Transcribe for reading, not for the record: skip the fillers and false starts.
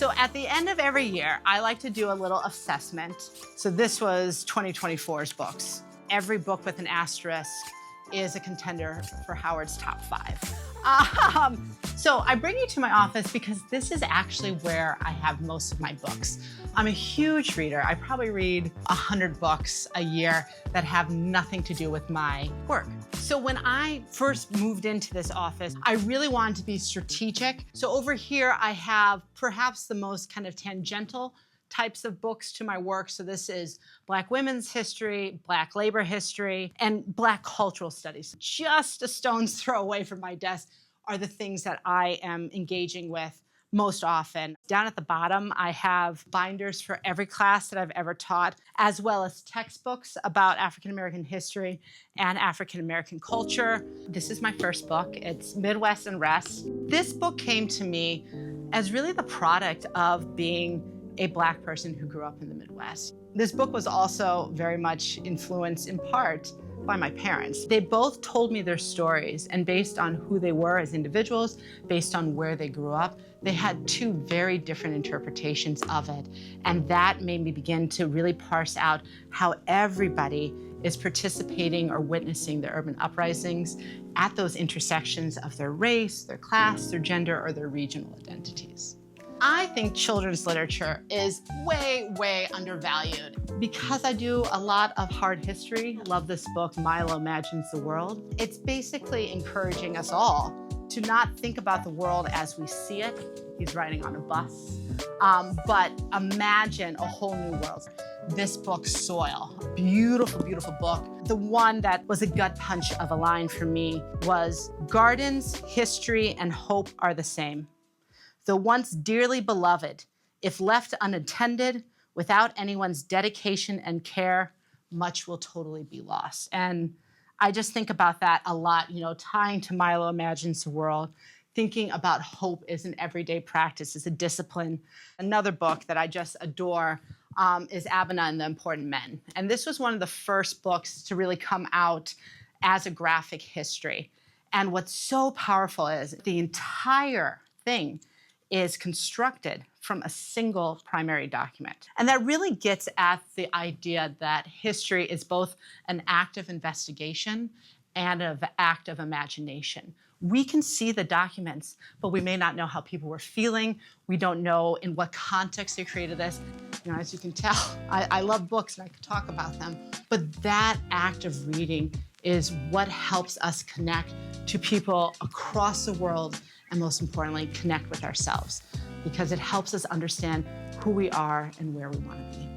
So at the end of every year, I like to do a little assessment. So this was 2024's books. Every book with an asterisk is a contender for Howard's top 5. So I bring you to my office because this is actually where I have most of my books. I'm a huge reader. I probably read 100 books a year that have nothing to do with my work. So when I first moved into this office, I really wanted to be strategic. So over here, I have perhaps the most kind of tangential types of books to my work. So this is Black women's history, Black labor history, and Black cultural studies. Just a stone's throw away from my desk are the things that I am engaging with most often. Down at the bottom, I have binders for every class that I've ever taught, as well as textbooks about African American history and African American culture. This is my first book. It's Midwest Unrest. This book came to me as really the product of being a Black person who grew up in the Midwest. This book was also very much influenced in part by my parents. They both told me their stories, and based on who they were as individuals, based on where they grew up, they had 2 very different interpretations of it. And that made me begin to really parse out how everybody is participating or witnessing the urban uprisings at those intersections of their race, their class, their gender, or their regional identities. I think children's literature is way, way undervalued. Because I do a lot of hard history, love this book, Milo Imagines the World. It's basically encouraging us all to not think about the world as we see it. He's riding on a bus, but imagine a whole new world. This book, Soil, beautiful, beautiful book. The one that was a gut punch of a line for me was, gardens, history, and hope are the same. Though once dearly beloved, if left unattended, without anyone's dedication and care, much will totally be lost. And I just think about that a lot, tying to Milo Imagines the World, thinking about hope as an everyday practice, as a discipline. Another book that I just adore is Abena and the Important Men. And this was one of the first books to really come out as a graphic history. And what's so powerful is the entire thing is constructed from a single primary document. And that really gets at the idea that history is both an act of investigation and an act of imagination. We can see the documents, but we may not know how people were feeling. We don't know in what context they created this. As you can tell, I love books and I could talk about them, but that act of reading is what helps us connect to people across the world, and most importantly, connect with ourselves, because it helps us understand who we are and where we want to be.